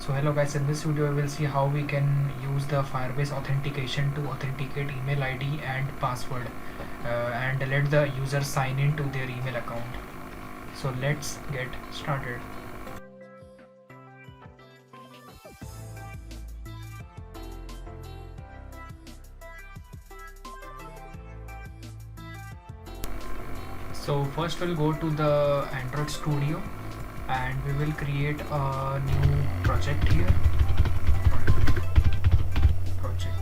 So hello guys, in this video we will see how we can use the Firebase authentication to authenticate email ID and password and let the user sign in to their email account. So let's get started. So first we'll go to the Android Studio and we will create a new project here. Project.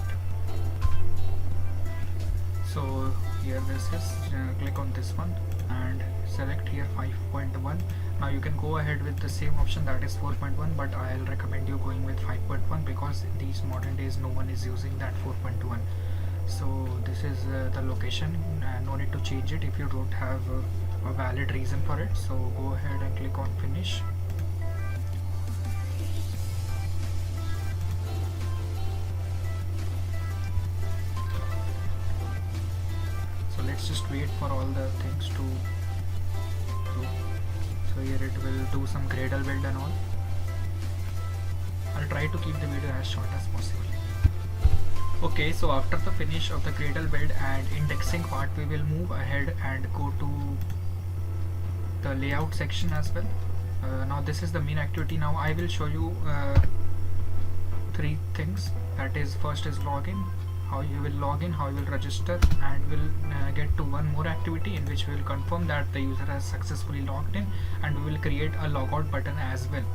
So here this is, click on this one and select here 5.1. Now you can go ahead with the same option, that is 4.1, but I'll recommend you going with 5.1 because these modern days no one is using that 4.1. So this is the location, and no need to change it if you don't have a valid reason for it. So go ahead and click on finish. So let's just wait for all the things to do. So here it will do some Gradle build and all. I'll try to keep the video as short as possible. Okay, so after the finish of the Gradle build and indexing part, we will move ahead and go to the layout section as well. Now this is the main activity. Now I will show you three things. That is, first is login, how you will log in, how you will register, and we'll get to one more activity in which we will confirm that the user has successfully logged in, and we will create a logout button as well.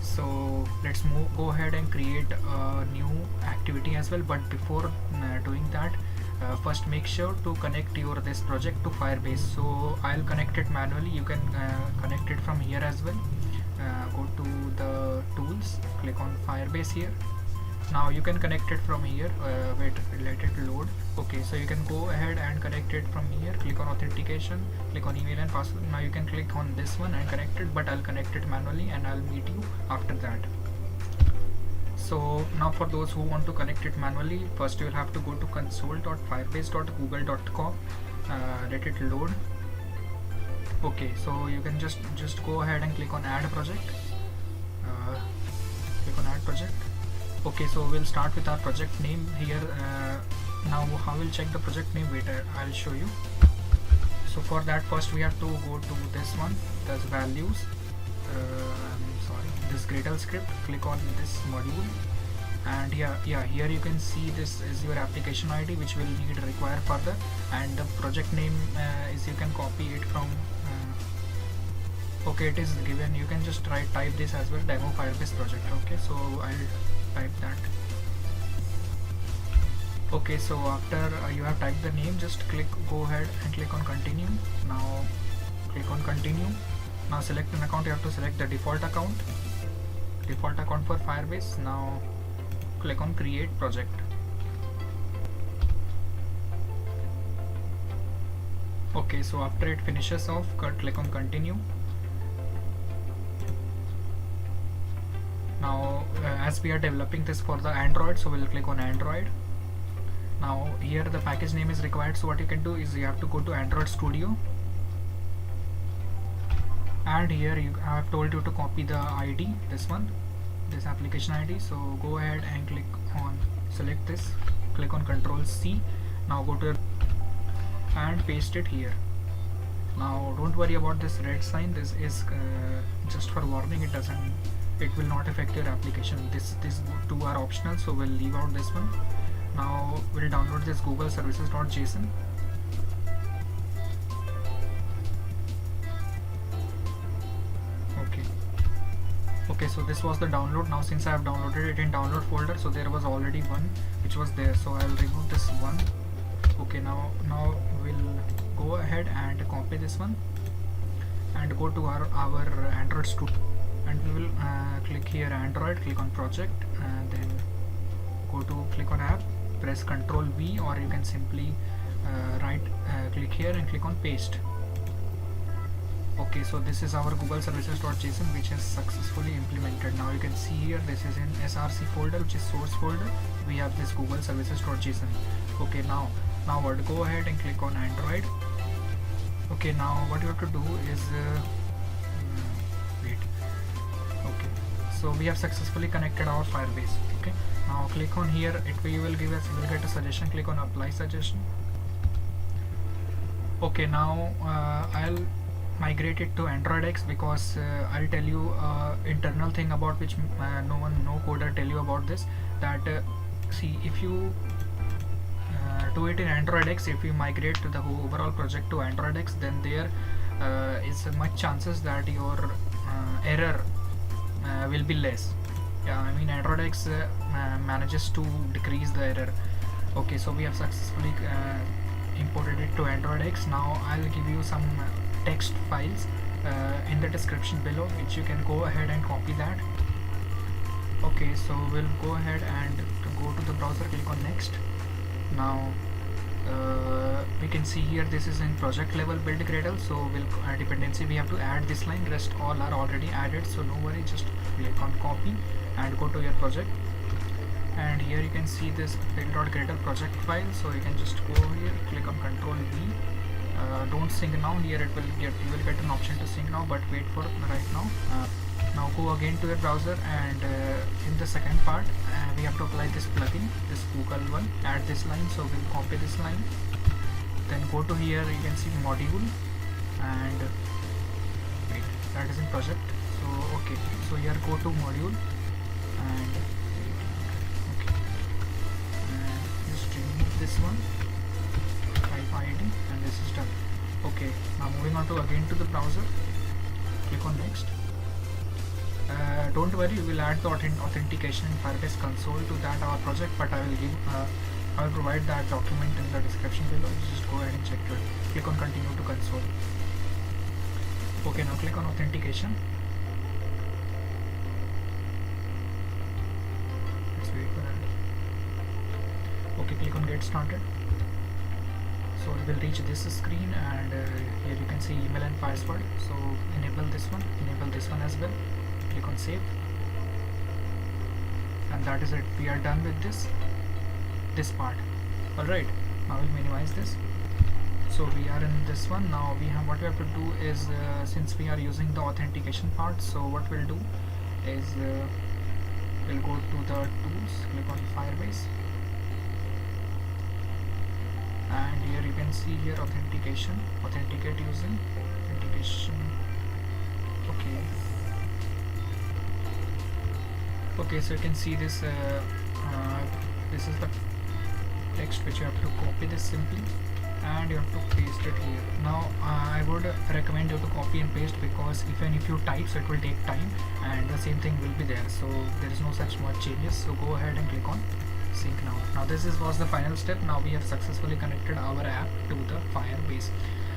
So let's go ahead and create a new activity as well, but before doing that, first make sure to connect this project to Firebase. So I'll connect it manually. You can connect it from here as well. Go to the tools, click on Firebase here. Now you can connect it from here. Wait, let it load. Okay, so you can go ahead and connect it from here. Click on authentication, click on email and password. Now you can click on this one and connect it, but I'll connect it manually and I'll meet you after that. So now for those who want to connect it manually, first you will have to go to console.firebase.google.com. Let it load. Okay, so you can just go ahead and click on add project. Click on add project. Okay, so we'll start with our project name here. Now how we'll check the project name? Wait, I'll show you. So for that, first we have to go to this one, there's values. This Gradle script. Click on this module, and here you can see this is your application ID, which will need require further, and the project name is, you can copy it from. Okay, it is given. You can just type this as well, demo Firebase project. Okay, so I'll type that. Okay, so after you have typed the name, just go ahead and click on continue. Now click on continue. Now select an account. You have to select the default account for Firebase. Now click on create project. Okay, so after it finishes off, click on continue. Now as we are developing this for the Android, so we'll click on Android. Now here the package name is required, so what you can do is you have to go to Android Studio, and here I have told you to copy the ID, this application ID. So go ahead and click on, select this, click on Ctrl C. Now go to and paste it here. Now don't worry about this red sign. This is just for warning. It will not affect your application. These two are optional, so we'll leave out this one. Now we'll download this Google services.json. Okay, so this was the download. Now since I have downloaded it in download folder, so there was already one which was there, so I'll remove this one. Okay, now we'll go ahead and copy this one and go to our Android Studio, and we will click here Android, click on project, and then click on app, press Ctrl V, or you can simply click here and click on paste. Okay, so this is our Google services.json, which is successfully implemented. Now you can see here, this is in src folder, which is source folder. We have this Google services.json. Okay, now what, go ahead and click on Android. Okay, now what you have to do is wait. Okay, so we have successfully connected our Firebase. Okay, now click on here, we will get a suggestion. Click on apply suggestion. Okay, now I'll migrate it to Android X, because I'll tell you internal thing about which no coder tell you about this, that see, if you do it in Android X, if you migrate the whole overall project to Android X, then there is much chances that your error will be less. Yeah, I mean Android X manages to decrease the error. Okay, so we have successfully imported it to Android X. Now I'll give you some text files in the description below, which you can go ahead and copy that. Okay, so we'll go ahead and go to the browser, click on next. Now we can see here this is in project level build Gradle, so we'll dependency we have to add this line, rest all are already added, so no worry, just click on copy and go to your project, and here you can see this build.gradle project file, so you can just go here, click on Ctrl V. Don't sync now, here you will get an option to sync now, but wait for right now. Now go again to your browser, and in the second part we have to apply this plugin, this Google one, add this line, so we'll copy this line, then go to here, you can see module, and wait, that is in project, so okay, so here go to module, and okay, and just remove this one, type ID, and this is done. Okay, now moving on to again to the browser, click on next. Don't worry, we will add the authentication in Firebase console to that our project, but I will provide that document in the description below. Just go ahead and check it. Click on continue to console. Okay, now click on authentication. Let's wait for that. Okay, click on get started. So we will reach this screen, and here you can see email and password. So enable this one as well. Click on save, and that is it. We are done with this part. Alright, now we'll minimize this. So we are in this one. Now what we have to do is, since we are using the authentication part, so what we'll do is we'll go to the tools, click on Firebase, and here you can see here authentication, authenticate using authentication. Okay, so you can see this this is the text which you have to copy this simply, and you have to paste it here. Now I would recommend you to copy and paste, because even if you type, so it will take time, and the same thing will be there, so there is no such much changes. So go ahead and click on sync now. Now this was the final step. Now we have successfully connected our app to the Firebase.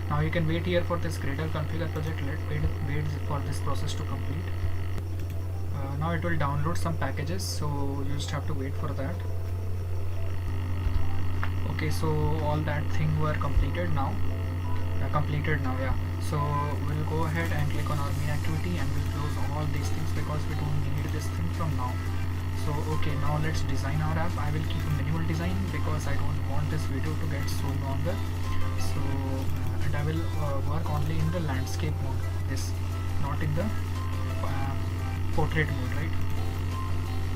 Now you can wait here for this Gradle configure project. Wait for this process to complete. Now it will download some packages, so you just have to wait for that. Okay, so all that thing were completed now. Yeah. So we'll go ahead and click on our main activity, and we'll close all these things because we don't need this thing from now. So okay, now let's design our app. I will keep a minimal design because I don't want this video to get so longer. So and I will work only in the landscape mode, this, not in the portrait mode, right?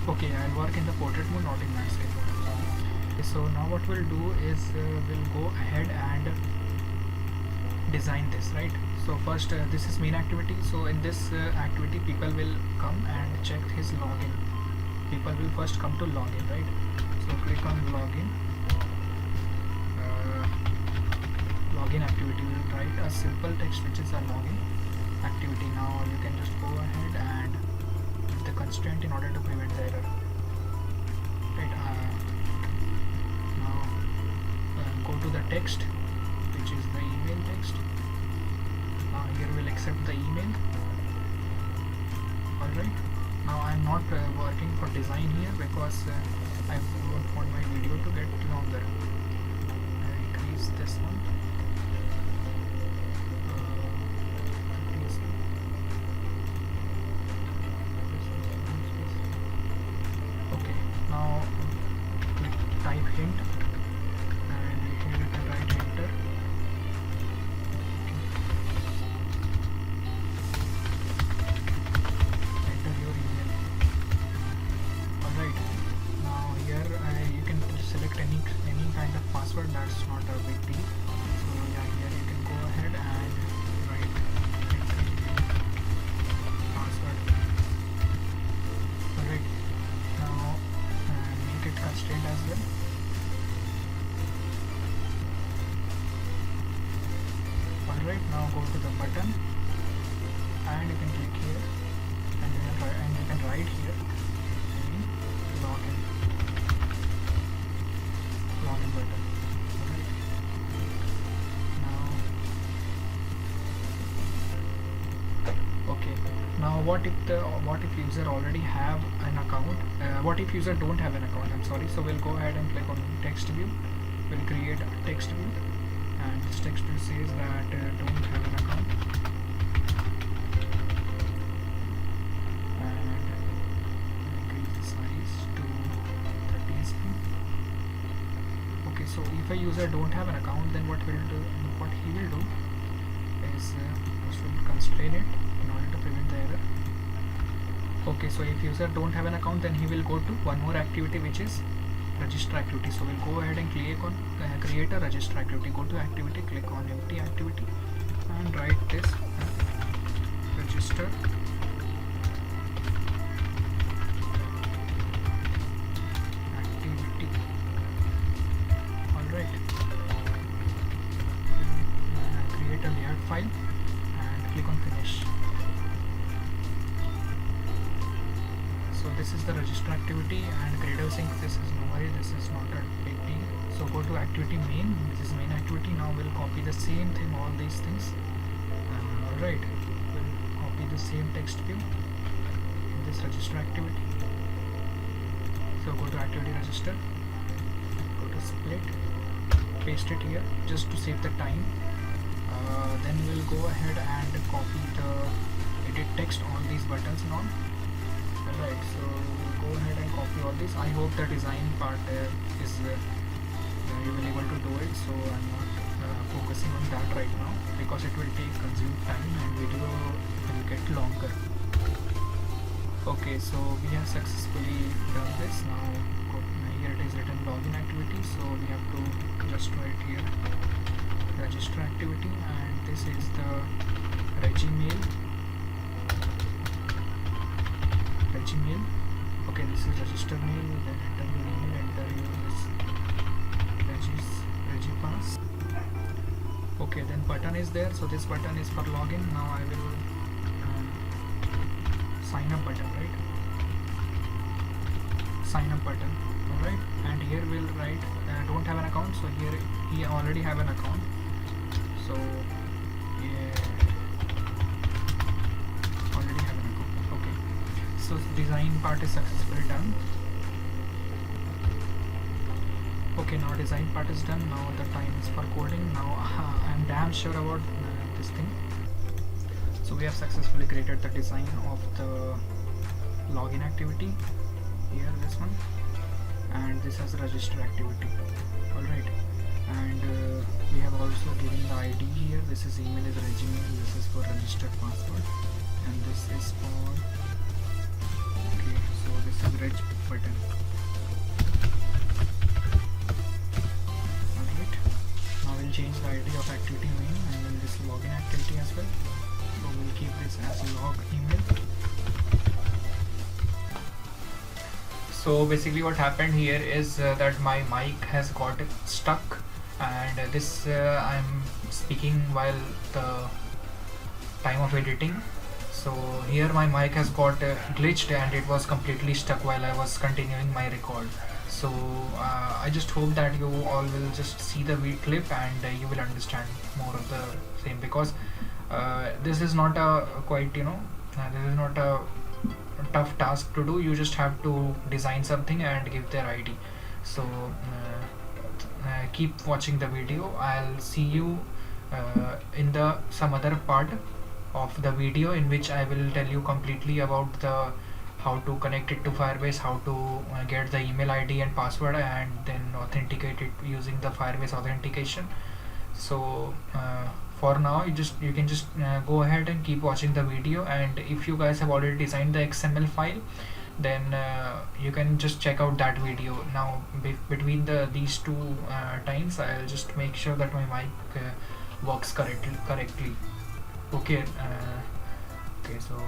Okay, I'll work in the portrait mode, not in landscape mode. So now what we'll do is we'll go ahead and design this, right? So first this is main activity. So in this activity, people will come and check his login. People will first come to login, right? So click on login. Login activity, will write a simple text which is a login activity. Now you can just go ahead and put the constraint in order to prevent the error, right? Now go to the text, which is the email text. Here we'll accept the email. Alright, now I'm not working for design here because I don't want my video to get longer. I'll increase this one. Okay, now type hint, and here you can write enter. Enter your email. Alright, now go to the button and you can click here and you can write here login button. Alright, now okay, now what if user already have an account, what if user don't have an account, I'm sorry. So we'll go ahead and click on text view. We'll create a text view and this text view says that don't have an account, and increase the size to 30 sp. Okay, so if a user don't have an account, then what he will do is first we'll constrain it in order to prevent the error. Okay, so if user don't have an account, then he will go to one more activity, which is register activity. So we'll go ahead and click on create a register activity. Go to activity, click on empty activity and write this register activity. Alright, create a layout file and click on finish. So this is the register activity, and Gradle sync, this is no worry, this is not a big deal. So go to activity main, this is main activity. Now we'll copy the same thing, all these things. Alright, we'll copy the same text view in this register activity. So go to activity register, go to split, paste it here just to save the time. Then we'll go ahead and copy the edit text on these buttons and all. Alright, so we'll go ahead and copy all this. I hope the design part is you will able to do it, so I'm not focusing on that right now because it will consume time and video will get longer. Okay, so we have successfully done this. Now here it is written login activity, so we have to just write here register activity, and this is the regimail. Okay, this is register mail, then enter your email, enter your regipass. Okay, then button is there, so this button is for login. Now I will sign up button, right? Sign up button. Alright, and here we'll write don't have an account, so here he already have an account, so yeah, already have an account. Okay, so design part is successfully done. Okay, now design part is done. Now the time is for coding. Now I'm damn sure about this thing. So we have successfully created the design of the login activity. Here this one, and this has register activity. Alright, and we have also given the ID here. This is email is regimail, this is for registered password, and this is for, okay, so this is reg button. Alright, now we'll change the ID of activity main and then this login activity as well. So we'll keep this as log email. So basically what happened here is that my mic has got stuck, and this I'm speaking while the time of editing. So here my mic has got glitched and it was completely stuck while I was continuing my record. So I just hope that you all will just see the clip and you will understand more of the same, because this is not a quite, this is not a tough task to do. You just have to design something and give their ID. So keep watching the video. I'll see you in the some other part of the video in which I will tell you completely about the how to connect it to Firebase, how to get the email ID and password, and then authenticate it using the Firebase authentication. So for now you can just go ahead and keep watching the video, and if you guys have already designed the XML file, then you can just check out that video. Now between these two times I'll just make sure that my mic works correctly. Okay, okay, so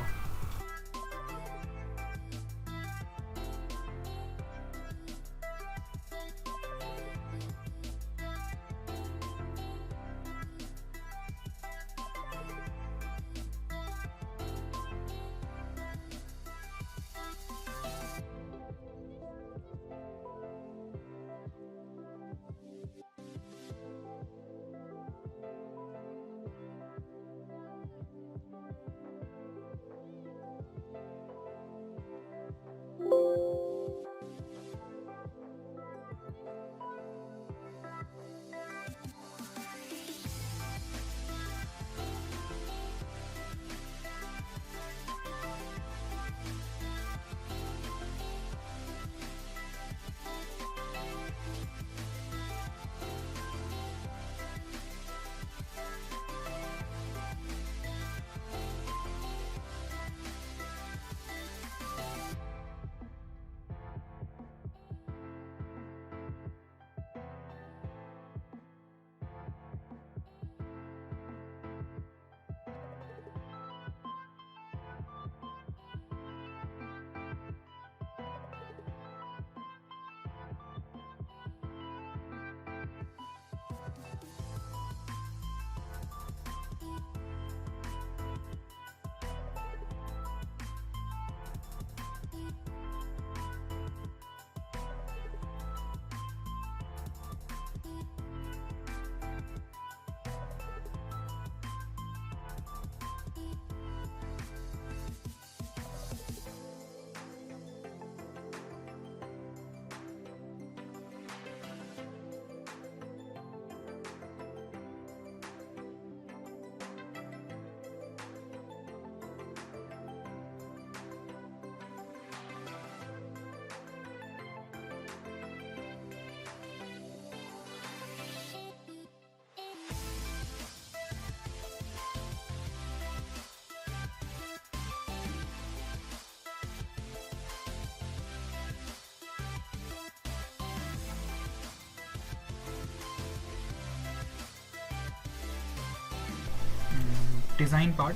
design part,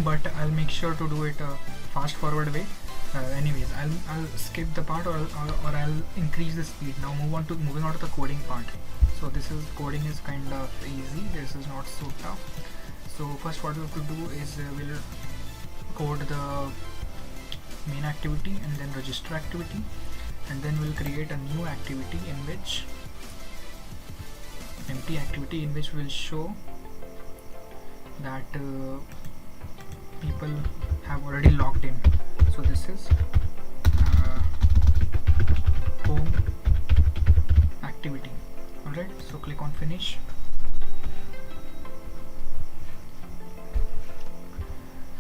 but I'll make sure to do it fast forward way. Anyways, I'll skip the part, or I'll increase the speed. Now moving on to the coding part. So this is coding is kind of easy. This is not so tough. So first what we have to do is we'll code the main activity and then register activity, and then we'll create a new activity in which empty activity in which we'll show that people have already logged in. So this is home activity. Alright, so click on finish.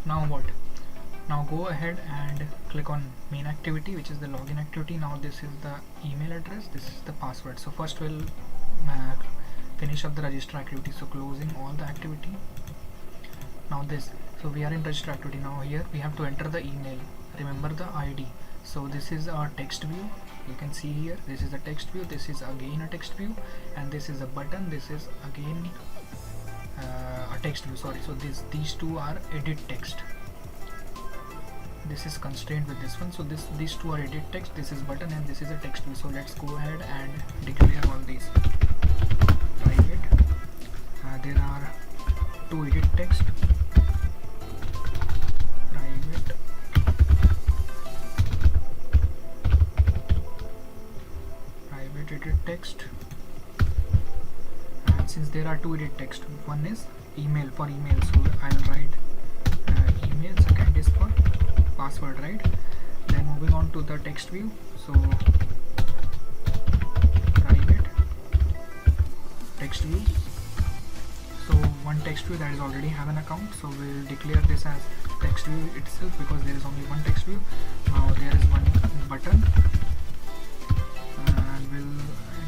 Now what? Now go ahead and click on main activity, which is the login activity. Now this is the email address, this is the password. So first we'll finish up the register activity, so closing all the activity. Now this, so we are in register activity. Now here we have to enter the email, remember the ID. So this is our text view, you can see here, this is a text view, this is again a text view, and this is a button, this is again a text view, sorry. So these two are edit text, this is constrained with this one. So these two are edit text, this is button, and this is a text view. So let's go ahead and declare all these. Private, there are two edit text, private, edit text, and since there are two edit text, one is email, for email, so I'll write email, second is for password, right? Then moving on to the text view, so private text view, so one text view that is already have an account, so we'll declare this as text view itself because there is only one text view. Now there is one button, and we'll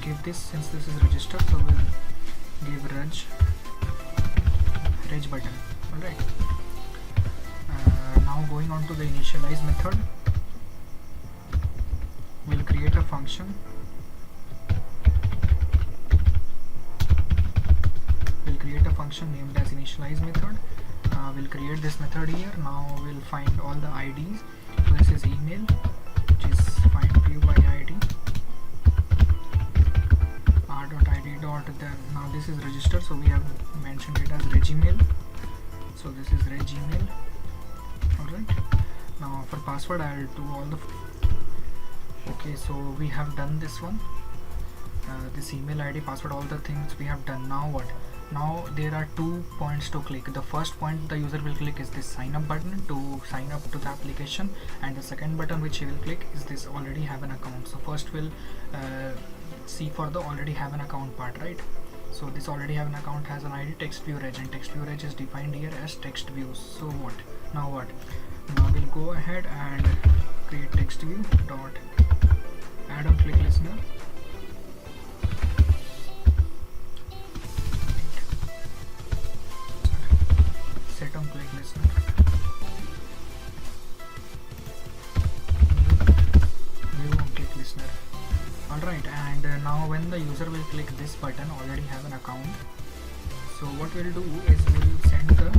give this, since this is registered, so we'll give reg button. Alright, now going on to the initialize method, we'll create a function, named as initialize method. We'll create this method here. Now we'll find all the IDs. So this is email, which is find view by ID, r.id dot, then now this is registered, so we have mentioned it as reg email, so this is reg email. Alright, now for password I'll do all the okay, so we have done this one, this email ID, password, all the things we have done. Now what? Now there are 2 points to click. The first point the user will click is this sign up button to sign up to the application, and the second button which he will click is this already have an account. So first we'll see for the already have an account part, right? So this already have an account has an ID text view reg, and text view reg is defined here as text views. So what? Now what? Now we'll go ahead and create text view dot add on click listener. Set on click listener. View on click listener. Alright, and now when the user will click this button, already have an account. So what we'll do is we'll send the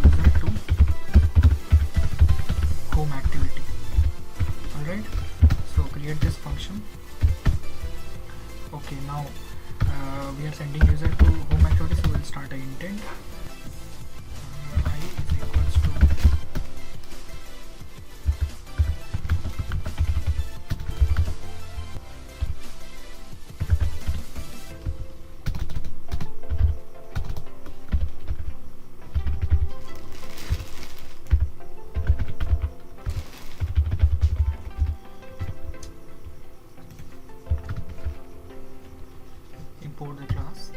user to home activity. Alright, so create this function. Okay, now we are sending user to home activity, so we'll start a intent. I is equals to import the class.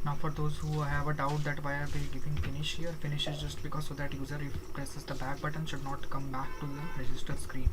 Now for those who have a doubt that why are they giving finish here, finish is just because so that user if presses the back button should not come back to the register screen.